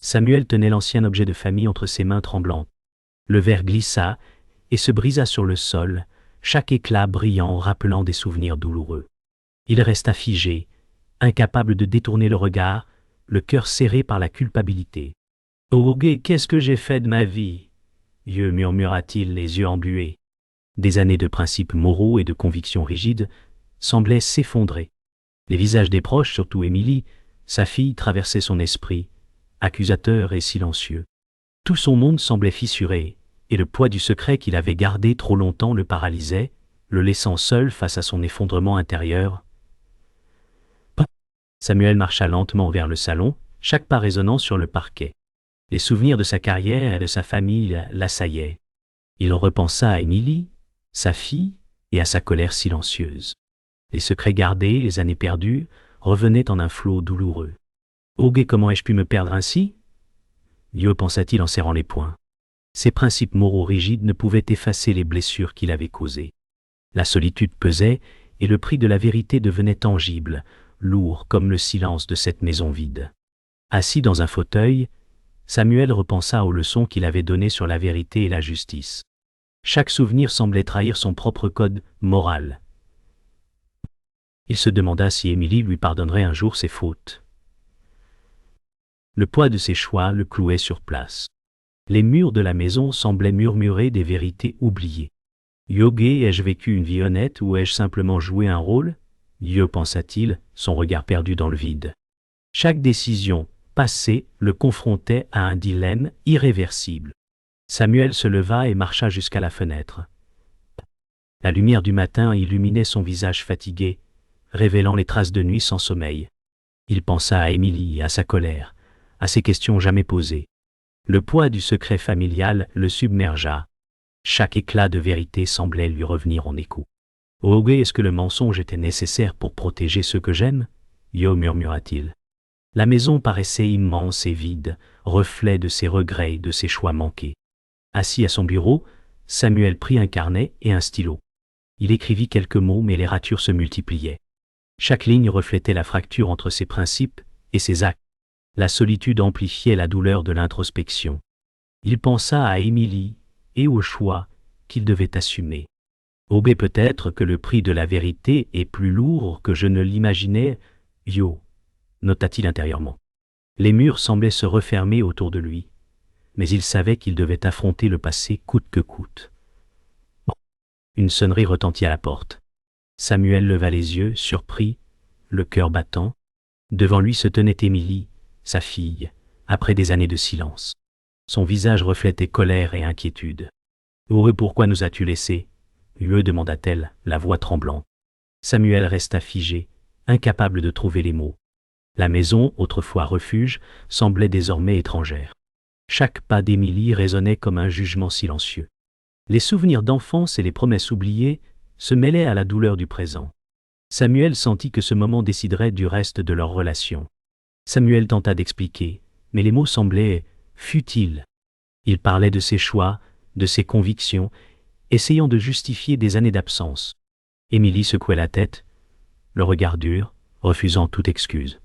Samuel tenait l'ancien objet de famille entre ses mains tremblantes. Le verre glissa et se brisa sur le sol, chaque éclat brillant rappelant des souvenirs douloureux. Il resta figé, incapable de détourner le regard, le cœur serré par la culpabilité. « Oh, qu'est-ce que j'ai fait de ma vie ?» murmura-t-il, les yeux embués. Des années de principes moraux et de convictions rigides semblaient s'effondrer. Les visages des proches, surtout Émilie, sa fille, traversaient son esprit, accusateur et silencieux. Tout son monde semblait fissuré, et le poids du secret qu'il avait gardé trop longtemps le paralysait, le laissant seul face à son effondrement intérieur. Samuel marcha lentement vers le salon, chaque pas résonnant sur le parquet. Les souvenirs de sa carrière et de sa famille l'assaillaient. Il repensa à Émilie, sa fille, et à sa colère silencieuse. Les secrets gardés, les années perdues, revenaient en un flot douloureux. « Oh, comment ai-je pu me perdre ainsi ?» pensa-t-il en serrant les poings. Ses principes moraux rigides ne pouvaient effacer les blessures qu'il avait causées. La solitude pesait, et le prix de la vérité devenait tangible, lourd comme le silence de cette maison vide. Assis dans un fauteuil, Samuel repensa aux leçons qu'il avait données sur la vérité et la justice. Chaque souvenir semblait trahir son propre code moral. Il se demanda si Émilie lui pardonnerait un jour ses fautes. Le poids de ses choix le clouait sur place. Les murs de la maison semblaient murmurer des vérités oubliées. « Ai-je vécu une vie honnête ou ai-je simplement joué un rôle ?» pensa-t-il, son regard perdu dans le vide. Chaque décision passée le confrontait à un dilemme irréversible. Samuel se leva et marcha jusqu'à la fenêtre. La lumière du matin illuminait son visage fatigué, révélant les traces de nuit sans sommeil. Il pensa à Émilie, à sa colère, à ses questions jamais posées. Le poids du secret familial le submergea. Chaque éclat de vérité semblait lui revenir en écho. « Oh, est-ce que le mensonge était nécessaire pour protéger ceux que j'aime ?» murmura-t-il. La maison paraissait immense et vide, reflet de ses regrets et de ses choix manqués. Assis à son bureau, Samuel prit un carnet et un stylo. Il écrivit quelques mots, mais les ratures se multipliaient. Chaque ligne reflétait la fracture entre ses principes et ses actes. La solitude amplifiait la douleur de l'introspection. Il pensa à Émilie et aux choix qu'il devait assumer. « Oh, peut-être que le prix de la vérité est plus lourd que je ne l'imaginais, nota-t-il intérieurement. Les murs semblaient se refermer autour de lui, mais il savait qu'il devait affronter le passé coûte que coûte. Une sonnerie retentit à la porte. Samuel leva les yeux, surpris, le cœur battant. Devant lui se tenait Émilie, sa fille, après des années de silence. Son visage reflétait colère et inquiétude. « Oh, pourquoi nous as-tu laissés ?» demanda-t-elle, la voix tremblante. Samuel resta figé, incapable de trouver les mots. La maison, autrefois refuge, semblait désormais étrangère. Chaque pas d'Émilie résonnait comme un jugement silencieux. Les souvenirs d'enfance et les promesses oubliées se mêlaient à la douleur du présent. Samuel sentit que ce moment déciderait du reste de leur relation. Samuel tenta d'expliquer, mais les mots semblaient futiles. Il parlait de ses choix, de ses convictions, essayant de justifier des années d'absence. Émilie secouait la tête, le regard dur, refusant toute excuse.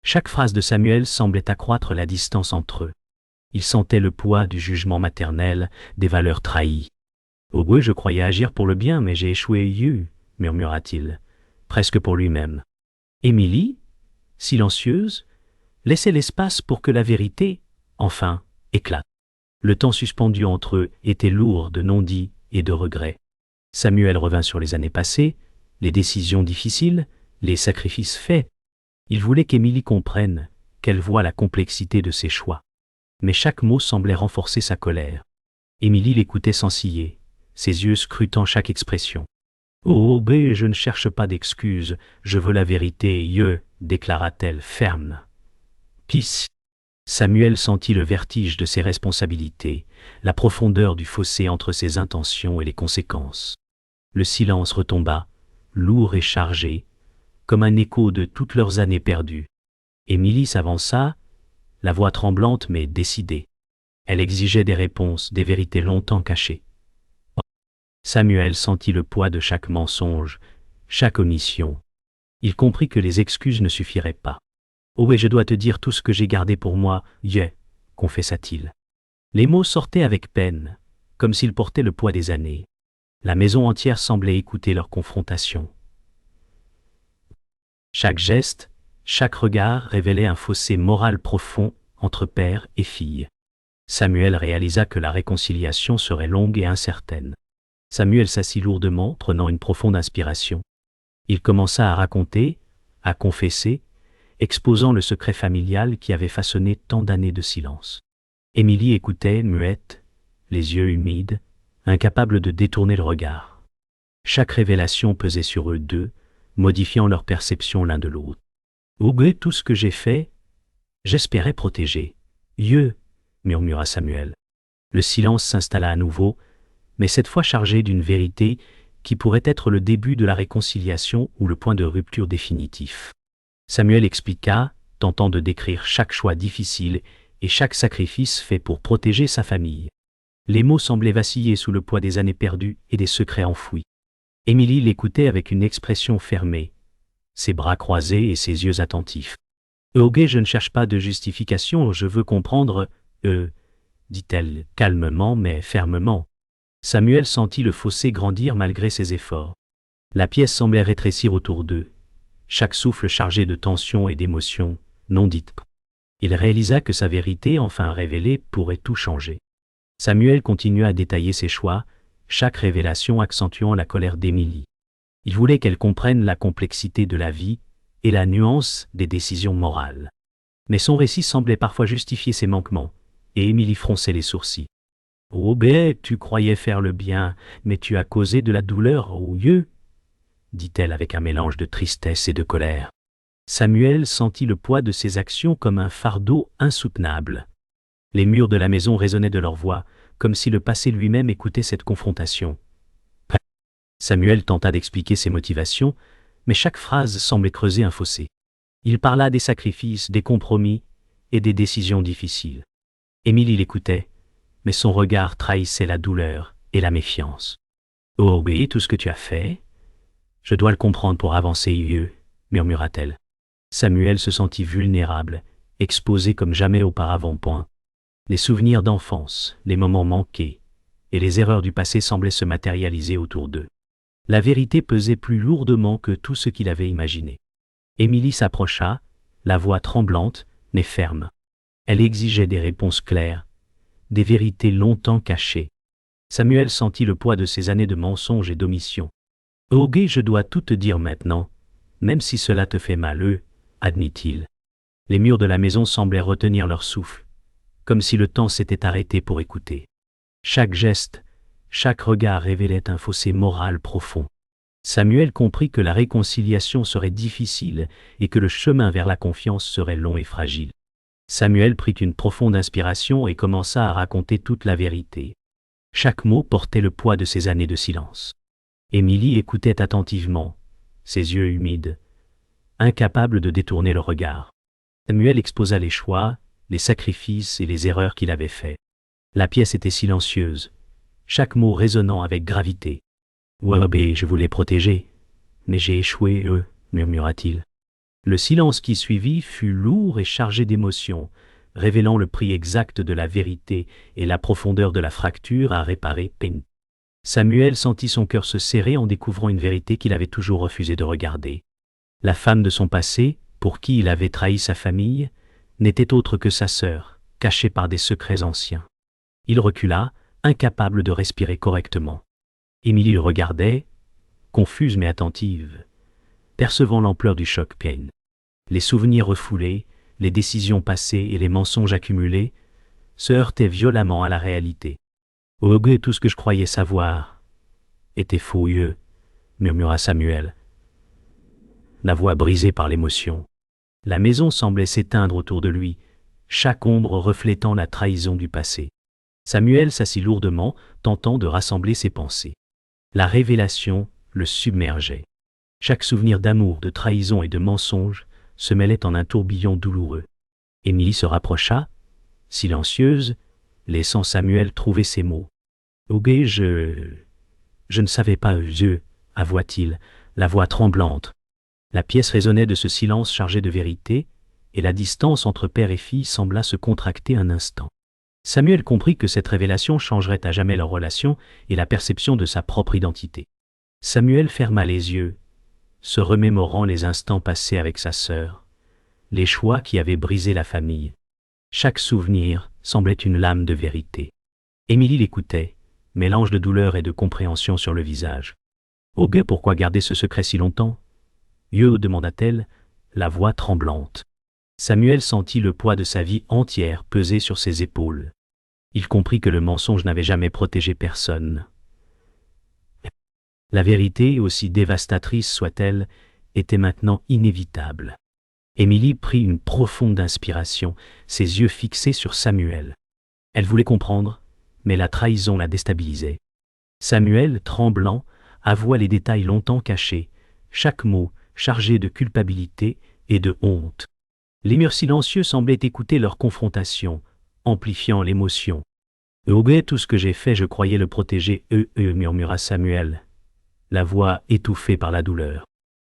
Chaque phrase de Samuel semblait accroître la distance entre eux. Il sentait le poids du jugement maternel, des valeurs trahies. « Oh, je croyais agir pour le bien, mais j'ai échoué, murmura-t-il, presque pour lui-même. Émilie, silencieuse, laissait l'espace pour que la vérité, enfin, éclate. Le temps suspendu entre eux était lourd de non-dits et de regrets. Samuel revint sur les années passées, les décisions difficiles, les sacrifices faits. Il voulait qu'Émilie comprenne, qu'elle voie la complexité de ses choix. Mais chaque mot semblait renforcer sa colère. Émilie l'écoutait sans ciller, ses yeux scrutant chaque expression. « Oh, je ne cherche pas d'excuses, je veux la vérité, déclara-t-elle ferme. « Pis !» Samuel sentit le vertige de ses responsabilités, la profondeur du fossé entre ses intentions et les conséquences. Le silence retomba, lourd et chargé, comme un écho de toutes leurs années perdues. Émilie s'avança, la voix tremblante mais décidée. Elle exigeait des réponses, des vérités longtemps cachées. Samuel sentit le poids de chaque mensonge, chaque omission. Il comprit que les excuses ne suffiraient pas. « Oh, et je dois te dire tout ce que j'ai gardé pour moi, confessa-t-il. Les mots sortaient avec peine, comme s'ils portaient le poids des années. La maison entière semblait écouter leur confrontation. Chaque geste, chaque regard révélait un fossé moral profond entre père et fille. Samuel réalisa que la réconciliation serait longue et incertaine. Samuel s'assit lourdement, prenant une profonde inspiration. Il commença à raconter, à confesser, exposant le secret familial qui avait façonné tant d'années de silence. Émilie écoutait, muette, les yeux humides, incapable de détourner le regard. Chaque révélation pesait sur eux deux, modifiant leur perception l'un de l'autre. « Oubliez tout ce que j'ai fait, j'espérais protéger. »« murmura Samuel. Le silence s'installa à nouveau, mais cette fois chargé d'une vérité qui pourrait être le début de la réconciliation ou le point de rupture définitif. Samuel expliqua, tentant de décrire chaque choix difficile et chaque sacrifice fait pour protéger sa famille. Les mots semblaient vaciller sous le poids des années perdues et des secrets enfouis. Émilie l'écoutait avec une expression fermée, ses bras croisés et ses yeux attentifs. « Ok, je ne cherche pas de justification, je veux comprendre, dit-elle calmement mais fermement. Samuel sentit le fossé grandir malgré ses efforts. La pièce semblait rétrécir autour d'eux, chaque souffle chargé de tension et d'émotions non dites. Il réalisa que sa vérité, enfin révélée, pourrait tout changer. Samuel continua à détailler ses choix, chaque révélation accentuant la colère d'Émilie. Il voulait qu'elle comprenne la complexité de la vie et la nuance des décisions morales. Mais son récit semblait parfois justifier ses manquements, et Émilie fronçait les sourcils. « Oh ben, tu croyais faire le bien, mais tu as causé de la douleur aux yeux » dit-elle avec un mélange de tristesse et de colère. Samuel sentit le poids de ses actions comme un fardeau insoutenable. Les murs de la maison résonnaient de leur voix, comme si le passé lui-même écoutait cette confrontation. Samuel tenta d'expliquer ses motivations, mais chaque phrase semblait creuser un fossé. Il parla des sacrifices, des compromis et des décisions difficiles. Émilie l'écoutait, mais son regard trahissait la douleur et la méfiance. « Oh oui, tout ce que tu as fait ? Je dois le comprendre pour avancer, murmura-t-elle. Samuel se sentit vulnérable, exposé comme jamais auparavant. Les souvenirs d'enfance, les moments manqués et les erreurs du passé semblaient se matérialiser autour d'eux. La vérité pesait plus lourdement que tout ce qu'il avait imaginé. Émilie s'approcha, la voix tremblante mais ferme. Elle exigeait des réponses claires, des vérités longtemps cachées. Samuel sentit le poids de ces années de mensonges et d'omissions. « Ok, je dois tout te dire maintenant, même si cela te fait mal, admit-il. Les murs de la maison semblaient retenir leur souffle, comme si le temps s'était arrêté pour écouter. Chaque geste, chaque regard révélait un fossé moral profond. Samuel comprit que la réconciliation serait difficile et que le chemin vers la confiance serait long et fragile. Samuel prit une profonde inspiration et commença à raconter toute la vérité. Chaque mot portait le poids de ses années de silence. Émilie écoutait attentivement, ses yeux humides, incapable de détourner le regard. Samuel exposa les choix, les sacrifices et les erreurs qu'il avait faits. La pièce était silencieuse, chaque mot résonnant avec gravité. « Ouais, je voulais protéger, mais j'ai échoué, murmura-t-il. Le silence qui suivit fut lourd et chargé d'émotions, révélant le prix exact de la vérité et la profondeur de la fracture à réparer. Samuel sentit son cœur se serrer en découvrant une vérité qu'il avait toujours refusé de regarder. La femme de son passé, pour qui il avait trahi sa famille, n'était autre que sa sœur, cachée par des secrets anciens. Il recula, incapable de respirer correctement. Émilie le regardait, confuse mais attentive, percevant l'ampleur du choc. Les souvenirs refoulés, les décisions passées et les mensonges accumulés se heurtaient violemment à la réalité. « Oh, tout ce que je croyais savoir était faux, murmura Samuel, la voix brisée par l'émotion. La maison semblait s'éteindre autour de lui, chaque ombre reflétant la trahison du passé. Samuel s'assit lourdement, tentant de rassembler ses pensées. La révélation le submergeait. Chaque souvenir d'amour, de trahison et de mensonge se mêlait en un tourbillon douloureux. Émilie se rapprocha, silencieuse, laissant Samuel trouver ses mots. « Ok, je ne savais pas, avoua-t-il, la voix tremblante. La pièce résonnait de ce silence chargé de vérité, et la distance entre père et fille sembla se contracter un instant. Samuel comprit que cette révélation changerait à jamais leur relation et la perception de sa propre identité. Samuel ferma les yeux, se remémorant les instants passés avec sa sœur, les choix qui avaient brisé la famille. Chaque souvenir semblait une lame de vérité. Émilie l'écoutait, mélange de douleur et de compréhension sur le visage. « Oh, pourquoi garder ce secret si longtemps ?» demanda-t-elle, la voix tremblante. Samuel sentit le poids de sa vie entière peser sur ses épaules. Il comprit que le mensonge n'avait jamais protégé personne. La vérité, aussi dévastatrice soit-elle, était maintenant inévitable. Émilie prit une profonde inspiration, ses yeux fixés sur Samuel. Elle voulait comprendre, mais la trahison la déstabilisait. Samuel, tremblant, avoua les détails longtemps cachés, chaque mot chargé de culpabilité et de honte. Les murs silencieux semblaient écouter leur confrontation, amplifiant l'émotion. « Tout ce que j'ai fait, je croyais le protéger, murmura Samuel, la voix étouffée par la douleur.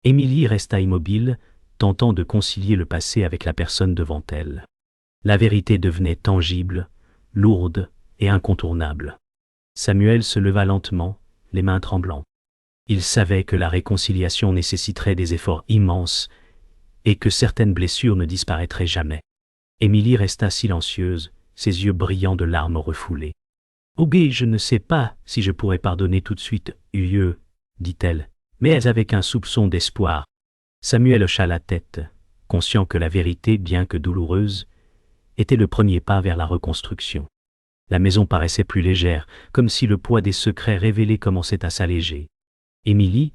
Émilie resta immobile, tentant de concilier le passé avec la personne devant elle. La vérité devenait tangible, lourde et incontournable. Samuel se leva lentement, les mains tremblantes. Il savait que la réconciliation nécessiterait des efforts immenses et que certaines blessures ne disparaîtraient jamais. Émilie resta silencieuse, ses yeux brillants de larmes refoulées. « Je ne sais pas si je pourrais pardonner tout de suite, dit-elle, mais avec un soupçon d'espoir. » Samuel hocha la tête, conscient que la vérité, bien que douloureuse, était le premier pas vers la reconstruction. La maison paraissait plus légère, comme si le poids des secrets révélés commençait à s'alléger. Émilie,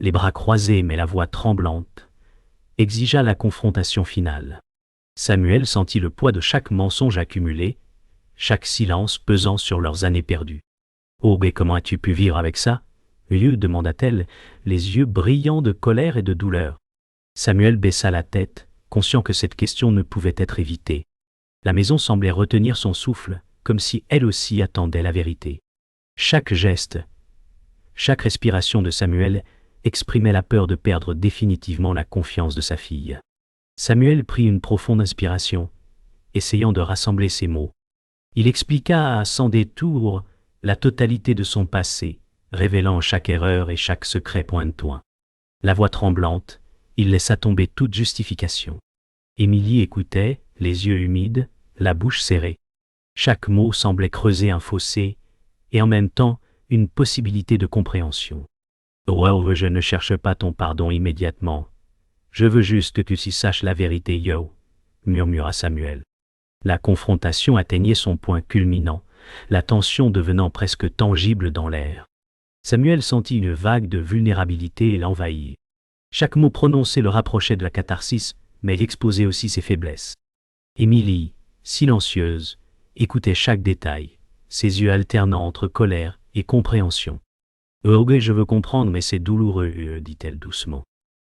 les bras croisés mais la voix tremblante, exigea la confrontation finale. Samuel sentit le poids de chaque mensonge accumulé, chaque silence pesant sur leurs années perdues. « Comment as-tu pu vivre avec ça ?» demanda-t-elle, les yeux brillants de colère et de douleur. Samuel baissa la tête, conscient que cette question ne pouvait être évitée. La maison semblait retenir son souffle, comme si elle aussi attendait la vérité. Chaque geste, chaque respiration de Samuel exprimait la peur de perdre définitivement la confiance de sa fille. Samuel prit une profonde inspiration, essayant de rassembler ses mots. Il expliqua sans détour la totalité de son passé, révélant chaque erreur et chaque secret pointoint. La voix tremblante, il laissa tomber toute justification. Émilie écoutait, les yeux humides, la bouche serrée. Chaque mot semblait creuser un fossé, et en même temps, une possibilité de compréhension. « Je ne cherche pas ton pardon immédiatement. Je veux juste que tu saches la vérité, murmura Samuel. La confrontation atteignait son point culminant, la tension devenant presque tangible dans l'air. Samuel sentit une vague de vulnérabilité et l'envahir. Chaque mot prononcé le rapprochait de la catharsis, mais il exposait aussi ses faiblesses. Émilie, silencieuse, écoutait chaque détail, ses yeux alternant entre colère et compréhension. « Je veux comprendre, mais c'est douloureux, dit-elle doucement.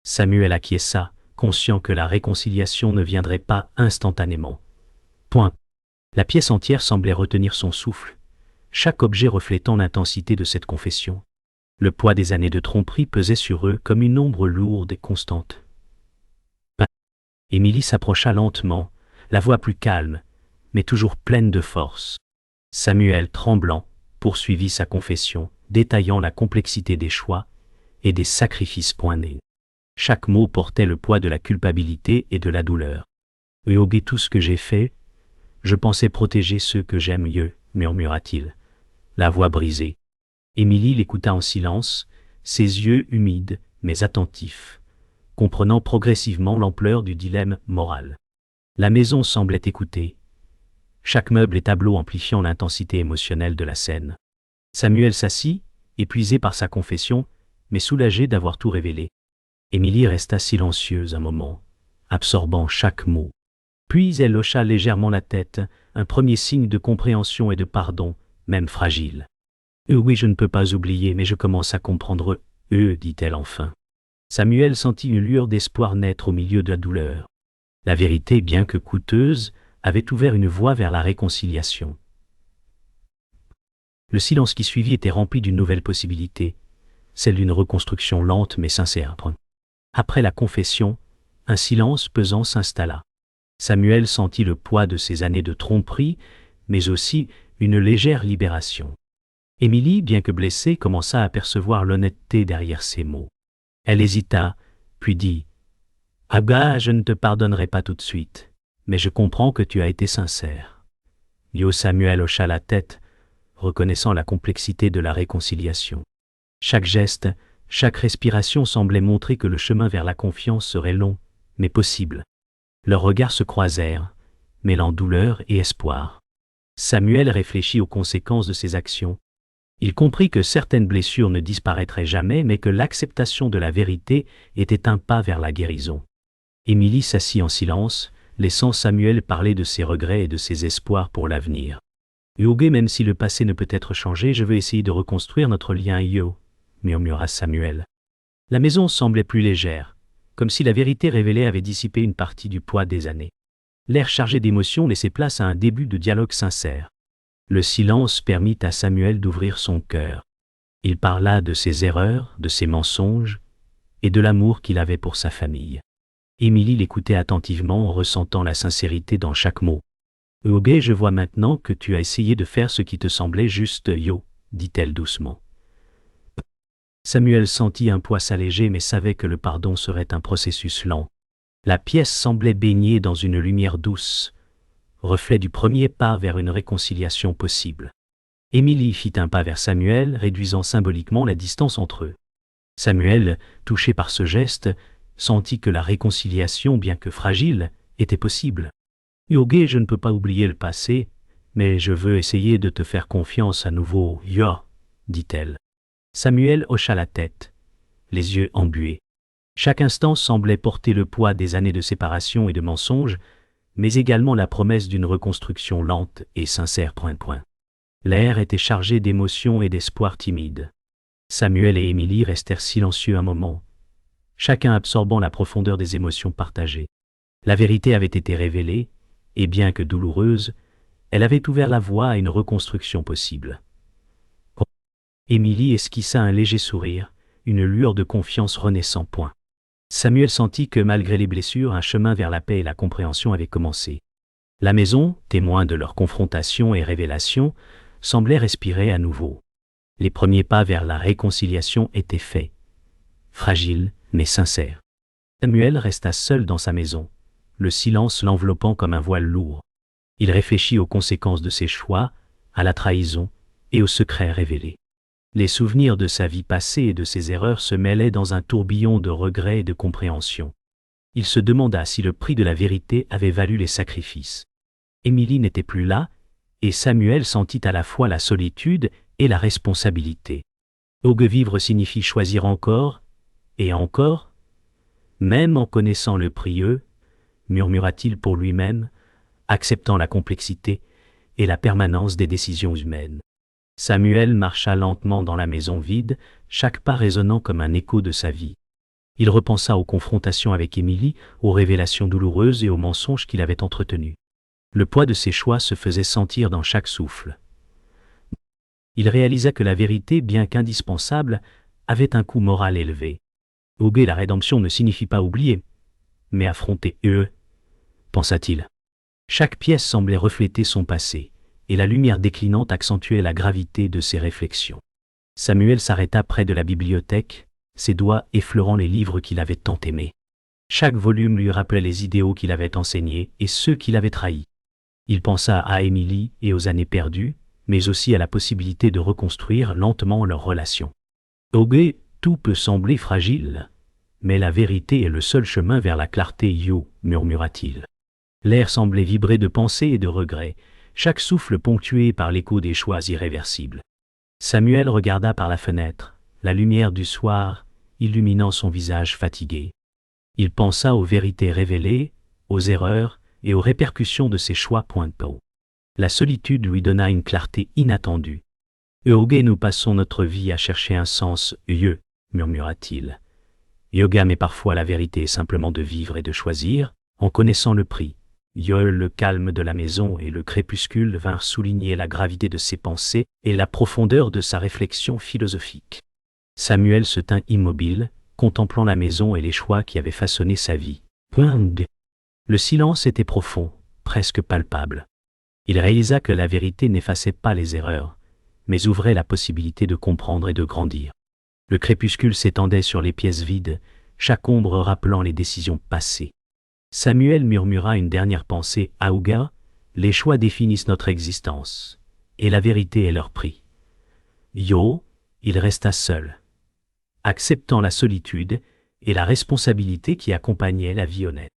Samuel acquiesça, conscient que la réconciliation ne viendrait pas instantanément. Point. La pièce entière semblait retenir son souffle, chaque objet reflétant l'intensité de cette confession. Le poids des années de tromperie pesait sur eux comme une ombre lourde et constante. Émilie s'approcha lentement, la voix plus calme, mais toujours pleine de force. Samuel, tremblant, poursuivit sa confession, détaillant la complexité des choix et des sacrifices poignés. Chaque mot portait le poids de la culpabilité et de la douleur. « Tout ce que j'ai fait, je pensais protéger ceux que j'aime mieux, murmura-t-il, la voix brisée. Émilie l'écouta en silence, ses yeux humides mais attentifs, comprenant progressivement l'ampleur du dilemme moral. La maison semblait écouter, chaque meuble et tableau amplifiant l'intensité émotionnelle de la scène. Samuel s'assit, épuisé par sa confession, mais soulagé d'avoir tout révélé. Émilie resta silencieuse un moment, absorbant chaque mot. Puis elle hocha légèrement la tête, un premier signe de compréhension et de pardon, même fragile. « Je ne peux pas oublier, mais je commence à comprendre, dit-elle enfin. Samuel sentit une lueur d'espoir naître au milieu de la douleur. La vérité, bien que coûteuse, avait ouvert une voie vers la réconciliation. Le silence qui suivit était rempli d'une nouvelle possibilité, celle d'une reconstruction lente mais sincère. Après la confession, un silence pesant s'installa. Samuel sentit le poids de ses années de tromperie, mais aussi une légère libération. Émilie, bien que blessée, commença à percevoir l'honnêteté derrière ses mots. Elle hésita, puis dit « Abba, je ne te pardonnerai pas tout de suite, mais je comprends que tu as été sincère. » Yo Samuel hocha la tête, reconnaissant la complexité de la réconciliation. Chaque geste, chaque respiration semblait montrer que le chemin vers la confiance serait long, mais possible. Leurs regards se croisèrent, mêlant douleur et espoir. Samuel réfléchit aux conséquences de ses actions. Il comprit que certaines blessures ne disparaîtraient jamais, mais que l'acceptation de la vérité était un pas vers la guérison. Émilie s'assit en silence, laissant Samuel parler de ses regrets et de ses espoirs pour l'avenir. « Yogué, même si le passé ne peut être changé, je veux essayer de reconstruire notre lien, Yo », murmura Samuel. La maison semblait plus légère, comme si la vérité révélée avait dissipé une partie du poids des années. L'air chargé d'émotions laissait place à un début de dialogue sincère. Le silence permit à Samuel d'ouvrir son cœur. Il parla de ses erreurs, de ses mensonges, et de l'amour qu'il avait pour sa famille. Émilie l'écoutait attentivement en ressentant la sincérité dans chaque mot. « Yogué, je vois maintenant que tu as essayé de faire ce qui te semblait juste, Yo », dit-elle doucement. Samuel sentit un poids s'alléger mais savait que le pardon serait un processus lent. La pièce semblait baignée dans une lumière douce, reflet du premier pas vers une réconciliation possible. Émilie fit un pas vers Samuel, réduisant symboliquement la distance entre eux. Samuel, touché par ce geste, sentit que la réconciliation, bien que fragile, était possible. « Yogué, je ne peux pas oublier le passé, mais je veux essayer de te faire confiance à nouveau, Yo », dit-elle. Samuel hocha la tête, les yeux embués. Chaque instant semblait porter le poids des années de séparation et de mensonges, mais également la promesse d'une reconstruction lente et sincère. L'air était chargé d'émotions et d'espoir timides. Samuel et Émilie restèrent silencieux un moment, chacun absorbant la profondeur des émotions partagées. La vérité avait été révélée, et bien que douloureuse, elle avait ouvert la voie à une reconstruction possible. Émilie esquissa un léger sourire, une lueur de confiance renaissant. Samuel sentit que malgré les blessures, un chemin vers la paix et la compréhension avait commencé. La maison, témoin de leur confrontation et révélation, semblait respirer à nouveau. Les premiers pas vers la réconciliation étaient faits. Fragiles, mais sincères. Samuel resta seul dans sa maison, le silence l'enveloppant comme un voile lourd. Il réfléchit aux conséquences de ses choix, à la trahison et aux secrets révélés. Les souvenirs de sa vie passée et de ses erreurs se mêlaient dans un tourbillon de regrets et de compréhension. Il se demanda si le prix de la vérité avait valu les sacrifices. Émilie n'était plus là, et Samuel sentit à la fois la solitude et la responsabilité. Yogué, vivre signifie choisir encore, et encore, même en connaissant le prix, murmura-t-il pour lui-même, acceptant la complexité et la permanence des décisions humaines. Samuel marcha lentement dans la maison vide, chaque pas résonnant comme un écho de sa vie. Il repensa aux confrontations avec Émilie, aux révélations douloureuses et aux mensonges qu'il avait entretenus. Le poids de ses choix se faisait sentir dans chaque souffle. Il réalisa que la vérité, bien qu'indispensable, avait un coût moral élevé. Yogué, la rédemption ne signifie pas oublier, mais affronter pensa-t-il. Chaque pièce semblait refléter son passé, et la lumière déclinante accentuait la gravité de ses réflexions. Samuel s'arrêta près de la bibliothèque, ses doigts effleurant les livres qu'il avait tant aimés. Chaque volume lui rappelait les idéaux qu'il avait enseignés et ceux qu'il avait trahis. Il pensa à Émilie et aux années perdues, mais aussi à la possibilité de reconstruire lentement leur relation. Yogué, tout peut sembler fragile, mais la vérité est le seul chemin vers la clarté, Yo, murmura-t-il. L'air semblait vibrer de pensées et de regrets, chaque souffle ponctué par l'écho des choix irréversibles. Samuel regarda par la fenêtre, la lumière du soir illuminant son visage fatigué. Il pensa aux vérités révélées, aux erreurs et aux répercussions de ses choix. La solitude lui donna une clarté inattendue. « Yogué, nous passons notre vie à chercher un sens, murmura-t-il. Yoga, mais parfois la vérité est simplement de vivre et de choisir, en connaissant le prix. » Le calme de la maison et le crépuscule vinrent souligner la gravité de ses pensées et la profondeur de sa réflexion philosophique. Samuel se tint immobile, contemplant la maison et les choix qui avaient façonné sa vie. Le silence était profond, presque palpable. Il réalisa que la vérité n'effaçait pas les erreurs, mais ouvrait la possibilité de comprendre et de grandir. Le crépuscule s'étendait sur les pièces vides, chaque ombre rappelant les décisions passées. Samuel murmura une dernière pensée à Auga, les choix définissent notre existence, et la vérité est leur prix. Yo, il resta seul, acceptant la solitude et la responsabilité qui accompagnaient la vie honnête.